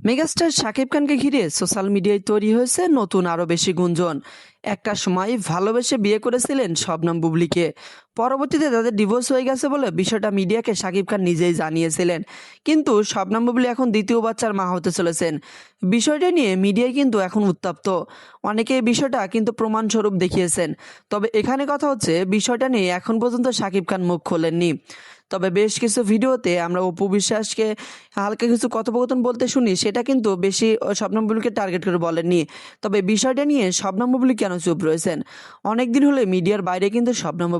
Megastar Shakib খানকে ঘিরে social মিডিয়ায় তৈরি হয়েছে নতুন আরও বেশি গুঞ্জন। একটা সময় ভালোবেসে বিয়ে করেছিলেন শবনম বুবলীকে। পরবর্তীতে তাদের ডিভোর্স হয়ে গেছে বলে বিষয়টা মিডিয়াকে শাকিব খান নিজেই জানিয়েছিলেন। কিন্তু শবনম বুবলী এখন দ্বিতীয় বাচ্চার মা হতে চলেছেন। বিষয়টা নিয়ে মিডিয়ায় কিন্তু এখন উত্তপ্ত। অনেকে এই বিষয়টা কিন্তু প্রমাণস্বরূপ দেখিয়েছেন। তবে এখানে কথা হচ্ছে, বিষয়টা নিয়ে এখন পর্যন্ত শাকিব খান মুখ খোলেননি। তবে বেশ কিছু ভিডিওতে আমরা অপু বিশ্বাসকে হালকা কিছু কথোপকথন বলতে শুনি, সেটা কিন্তু বেশি শবনম বুবলীকে টার্গেট করে বলেননি। তবে বিষয়টা নিয়ে শবনম বুবলী কেন চুপ রয়েছেন? অনেক দিন হলে মিডিয়ার বাইরে কিন্তু শবনম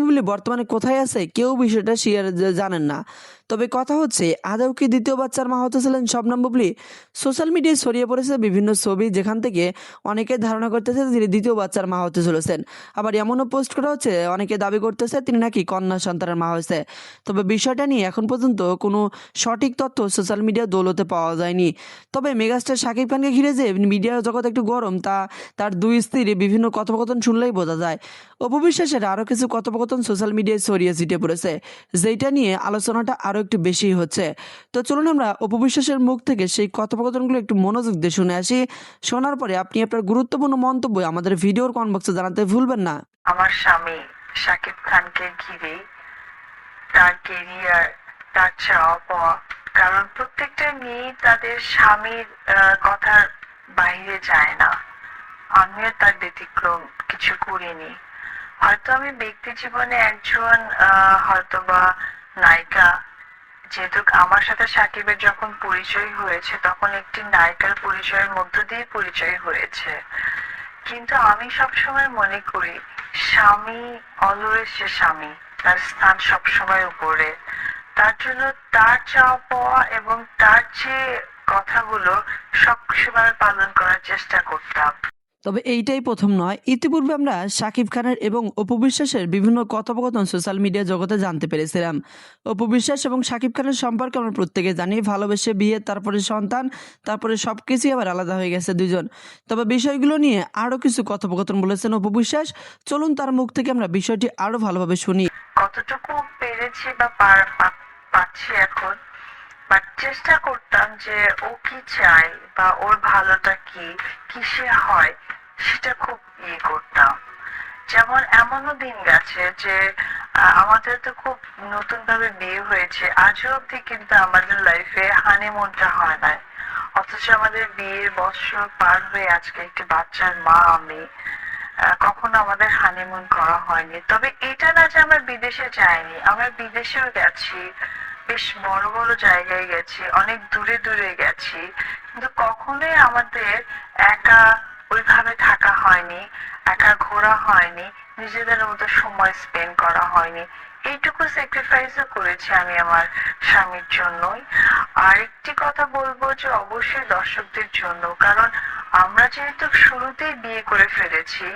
বুবলী বর্তমানে কোথায় আছে কেউ বিষয়টা জানেন না। তবে কথা হচ্ছে, আদৌ কি দ্বিতীয় বাচ্চার মা হতেছিলেন শবনম বুবলী? সোশ্যাল মিডিয়ায় ছড়িয়ে পড়েছে বিভিন্ন ছবি, যেখান থেকে অনেকে ধারণা করতেছে তিনি দ্বিতীয় বাচ্চার মা হতে চলেছেন। আবার এমনও পোস্ট করা হচ্ছে, অনেকে দাবি করতেছে তিনি নাকি কন্যা সন্তানের মা হয়েছে। তবে বিষয়টা নিয়ে এখন পর্যন্ত কোনো সঠিক তথ্য সোশ্যাল মিডিয়া দৌলতে পাওয়া যায়নি। তবে মেগাস্টার শাকিব খানকে ঘিরে যে মিডিয়া জগৎ একটু গরম, তা তার দুই স্ত্রীর বিভিন্ন কথোপকথন শুনলেই বোঝা যায়। অপু বিশ্বাসের আরও কিছু কথোপকথন সোশ্যাল মিডিয়ায় ছড়িয়ে ছিটিয়ে পড়েছে, যেটা নিয়ে আলোচনাটা আরও একটু বেশি হচ্ছে। তো চলুন আমরা অপু বিশ্বাসের মুখ থেকে সেই কথোপকথনগুলো একটু মনোযোগ দিয়ে শুনে আসি। শোনার পরে আপনি আপনার গুরুত্বপূর্ণ মন্তব্য আমাদের ভিডিওর কমেন্ট বক্সে জানাতে ভুলবেন না। আমার স্বামী শাকিব খানকে ঘিরে তার কেরিয়ার, তার চাওয়া পাওয়া, কারণ প্রত্যেকটা মেয়ে তাদের স্বামীর কথার বাইরে যায় না। আমিও তার ব্যতিক্রম কিছু করিনি। হয়তো আমি ব্যক্তি জীবনে একজন হয়তোবা নায়িকা, যেহেতু আমার সাথে সাকিবের যখন পরিচয় হয়েছে তখন একটি নায়িকার পরিচয়ের মধ্য দিয়ে পরিচয় হয়েছে। কিন্তু আমি সবসময় মনে করি স্বামী অলওয়েজ সে স্বামী, তার স্থান সবসময় উপরে। তার জন্য তার চাওয়া পাওয়া এবং তার যে কথাগুলো সবসময় পালন করার চেষ্টা করতাম। তবে এইটাই প্রথম নয়, ইতিপূর্বে আমরা শাকিব খানের এবং অপু বিশ্বাসের বিভিন্ন কথোপকথন সোশ্যাল মিডিয়া জগতে জানতে পেরেছিলাম। অপু বিশ্বাস এবং শাকিব খানের সম্পর্কে আমরা প্রত্যেকে জানি, ভালোবেসে বিয়ে, তারপরে সন্তান, তারপরে সব কিছুই আবার আলাদা হয়ে গেছে দুজন। তবে বিষয়গুলো নিয়ে আরও কিছু কথোপকথন বলেছেন অপু বিশ্বাস। চলুন তার মুখ থেকে আমরা বিষয়টি আরও ভালোভাবে শুনি। কতটুকু পেরেছি বা পাচ্ছি এখন, বাট চেষ্টা করতাম যে ও কি চায় বা ওর ভালোটা কি, কিসে হয়, সেটা খুব করতাম। যেমন এমনও দিন গেছে যে আমাদের তো খুব নতুন ভাবে বিয়ে হয়েছে, আজও অব্দি কিন্তু আমাদের লাইফে হানিমুনটা হয় নাই। অথচ আমাদের বিয়ের বছর পার হয়ে আজকে একটি বাচ্চার মা আমি। কখনো আমাদের হানিমুন করা হয়নি। তবে এটা না যে আমরা বিদেশে যাইনি, আমরা বিদেশেও গেছি, বেশ বড় বড় জায়গায় গেছি, অনেক দূরে দূরে গেছি, কিন্তু কখনোই আমাদের একা ওইভাবে থাকা হয়নি, একা ঘোরা হয়নি, নিজেদের মতো সময় স্পেন্ড করা হয়নি। এইটুকু স্যাক্রিফাইসও করেছি আমি আমার স্বামীর জন্যই। আর একটি কথা বলবো যে অবশ্যই দর্শকদের জন্য, কারণ আমরা যেহেতু শুরুতেই বিয়ে করে ফেলেছি,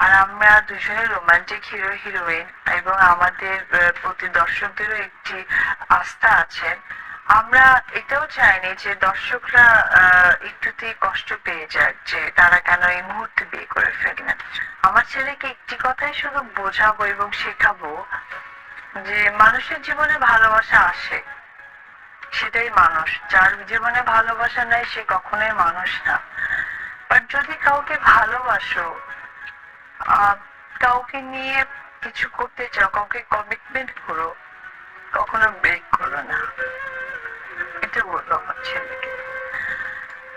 আর আমরা দুজনে রোমান্টিক হিরো হিরোইন, এবং আমাদের প্রতি দর্শকদেরও একটি আস্থা আছে। আমরা এটাও চাইনি যে দর্শকরা একটুতেই কষ্ট পেয়ে যাক যে তারা কেন এই মুহূর্তে বিয়ে করে ফেললেন। আমার ছেলেকে একটি কথাই শুধু বোঝাবো এবং শেখাবো যে মানুষের জীবনে ভালোবাসা আসে, সেটাই মানুষ। যার জীবনে ভালোবাসা নাই সে কখনোই মানুষ না। বাট যদি কাউকে ভালোবাসো, কাউকে নিয়ে কিছু করতে চাও, কাউকে কমিটমেন্ট করো, কখনো ব্রেক করো না। এটা বললো আমার ছেলেকে।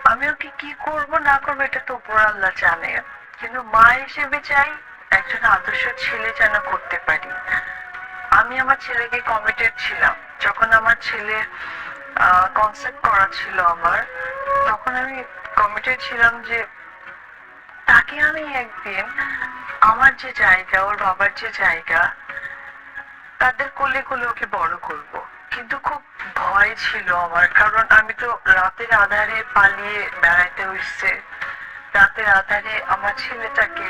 আমি ওকে কি করব না করবো এটা তো উপর আল্লাহ জানে, কিন্তু মা হিসেবে চাই একজন আদর্শ ছেলে যেন করতে পারি। আমি আমার ছেলেকে কমিটেড ছিলাম। যখন আমার ছেলে কনসেপ্ট করা ছিল আমার, তখন আমি কমিটেড ছিলাম যে তাকে আমি একদিন আমার যে জায়গা, ওর বাবার যে জায়গা, তাদের কোলে কোলে ওকে বড় করব। কিন্তু খুব ভয় ছিল আমার, কারণ আমি তো রাতের আধারে পালিয়ে বেড়াইতে হইছে। রাতের আধারে আমার ছেলেটাকে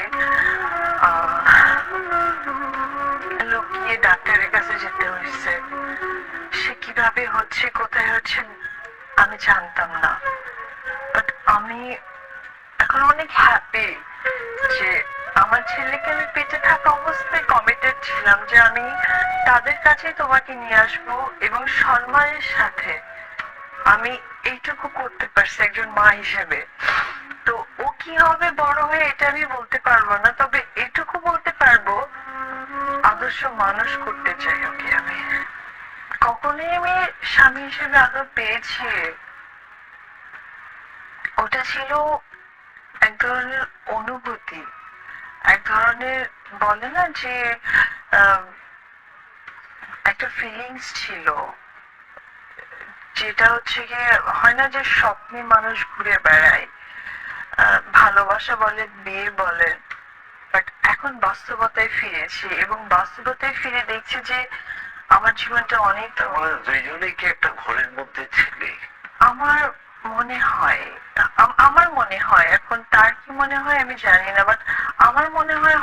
লুকিয়ে ডাক্তারের কাছে যেতে হয়েছে। সে কিভাবে হচ্ছে, কোথায় হচ্ছে আমি জানতাম না। বাট আমি এখন অনেক হ্যাপি যে আমার ছেলেকে আমি পেটে থাকা অবস্থায় কমিটেড ছিলাম যে আমি তাদের কাছে তোমাকে নিয়ে আসবো এবং সম্মানের সাথে আমি এইটুকু করতে পারছি একজন মা হিসেবে। তো ও কি হবে বড় হয়ে এটা আমি বলতে পারবো না, তবে এটুকু বলতে পারবো আদর্শ মানুষ করতে চাই ওকে আমি। কখনোই আমি স্বামী হিসেবে আদর পেয়েছি, ওটা ছিল এক ধরনের অনুভূতি, এক ধরনের বলে না যে আহ, একটা ফিলিংস ছিল, যেটা হচ্ছে গিয়ে হয় না যে স্বপ্নে মানুষ ঘুরে বেড়ায়, ভালোবাসা বলেন বিয়ে বলেন, বাট এখন বাস্তবতায় ফিরেছি এবং বাস্তবতায় ফিরে দেখছি যে আমার জীবনটা অনেক আমরা দুইজনেই কি একটা ঘরের মধ্যে ছিলে? আমার মনে হয়, আমার মনে হয়, এখন তার কি মনে হয় আমি জানি না, বাট আমার মনে হয়